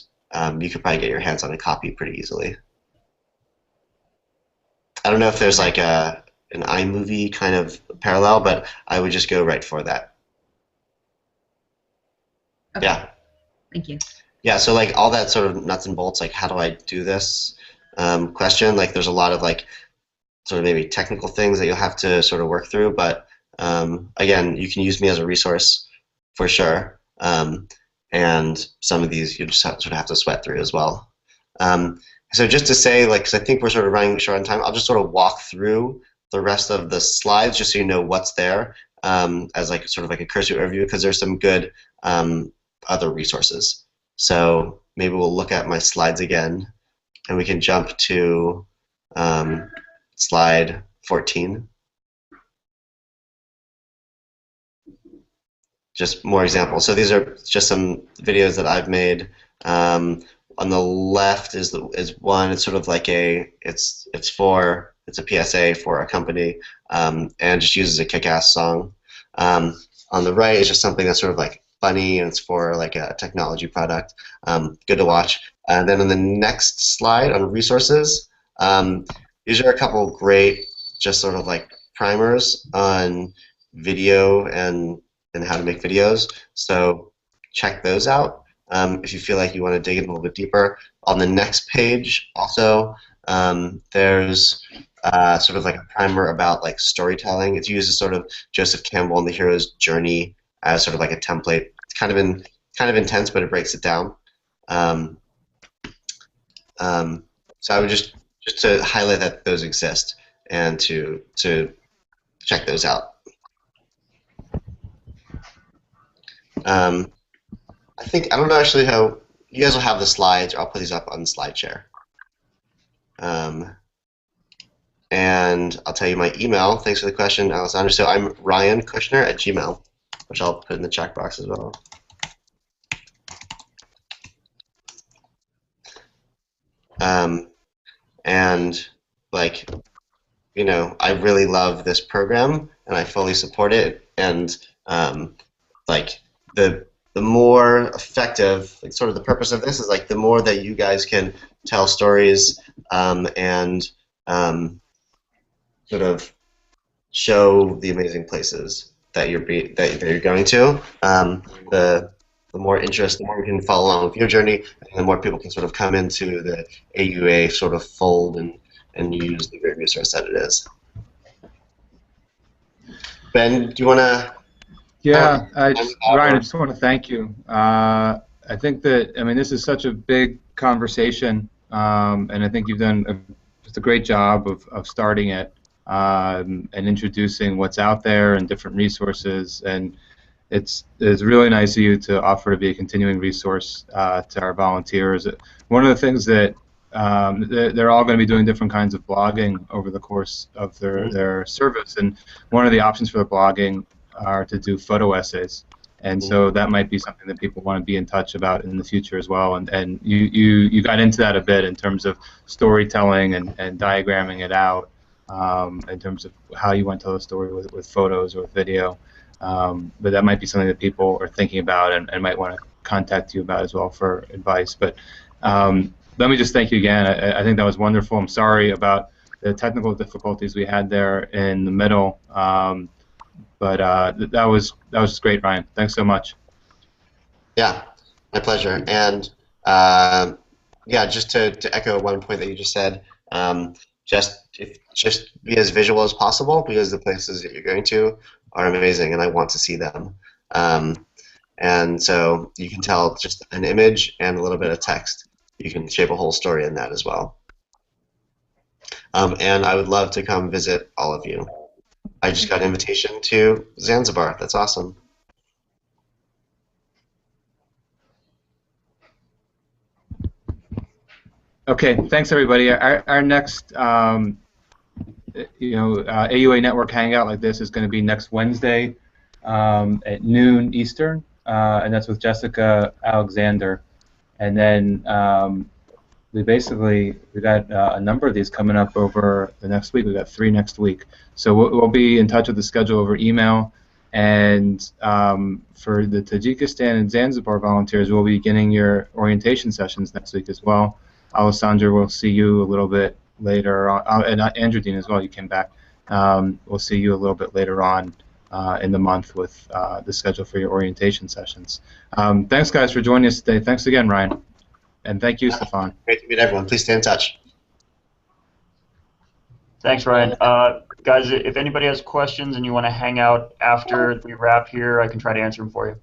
you could probably get your hands on a copy pretty easily. I don't know if there's like an iMovie kind of parallel, but I would just go right for that. Okay. Yeah. Thank you. Yeah, so like all that sort of nuts and bolts, like how do I do this question, like there's a lot of like sort of maybe technical things that you'll have to sort of work through, but again, you can use me as a resource for sure, and some of these you just sort of have to sweat through as well. So just to say, like, because I think we're sort of running short on time, I'll just sort of walk through the rest of the slides just so you know what's there as like sort of like a cursory overview, because there's some good other resources. So maybe we'll look at my slides again, and we can jump to slide 14. Just more examples. So these are just some videos that I've made. On the left is one. It's sort of like it's a PSA for a company, and just uses a kick-ass song. On the right is just something that's sort of like funny, and it's for like a technology product. Good to watch. And then on the next slide on resources, these are a couple great just sort of like primers on video and how to make videos. So check those out if you feel like you want to dig in a little bit deeper. On the next page also, there's sort of like a primer about like storytelling. It uses sort of Joseph Campbell and the hero's journey as sort of like a template. It's kind of intense, but it breaks it down. So I would just to highlight that those exist and to check those out. I don't know actually how you guys will have the slides, or I'll put these up on the slide share. And I'll tell you my email. Thanks for the question, Alessandra. So I'm Ryan Kushner at Gmail, which I'll put in the chat box as well. And like, you know, I really love this program and I fully support it. And like the more effective, like sort of the purpose of this is like the more that you guys can tell stories and sort of show the amazing places that you're going to, the more interest, the more we can follow along with your journey, and the more people can sort of come into the AUA sort of fold and use the great resource that it is. Ben, do you want to? Yeah, Ryan, I just want to thank you. I think that, I mean, this is such a big conversation, and I think you've done just a great job of starting it and introducing what's out there and different resources. And it's really nice of you to offer to be a continuing resource to our volunteers. One of the things that they're all going to be doing different kinds of blogging over the course of their service, and one of the options for the blogging are to do photo essays, and so that might be something that people want to be in touch about in the future as well. And you got into that a bit in terms of storytelling and diagramming it out in terms of how you want to tell a story with photos or with video. But that might be something that people are thinking about and might want to contact you about as well for advice. But let me just thank you again. I think that was wonderful. I'm sorry about the technical difficulties we had there in the middle. But that was just great, Ryan. Thanks so much. Yeah, my pleasure. And yeah, just to echo one point that you just said, just be as visual as possible, because the places that you're going to are amazing, and I want to see them. And so you can tell just an image and a little bit of text. You can shape a whole story in that as well. And I would love to come visit all of you. I just got an invitation to Zanzibar. That's awesome. Okay, thanks everybody. Our next AUA Network Hangout like this is going to be next Wednesday at noon Eastern, and that's with Jessica Alexander. And then we got a number of these coming up over the next week. We've got 3 next week. So we'll be in touch with the schedule over email. And for the Tajikistan and Zanzibar volunteers, we'll be beginning your orientation sessions next week as well. Alessandra, we'll see you a little bit later on, and Andrew Dean as well. You came back. We'll see you a little bit later on in the month with the schedule for your orientation sessions. Thanks, guys, for joining us today. Thanks again, Ryan. And thank you, Stefan. Great to meet everyone. Please stay in touch. Thanks, Ryan. Guys, if anybody has questions and you want to hang out after we wrap here, I can try to answer them for you.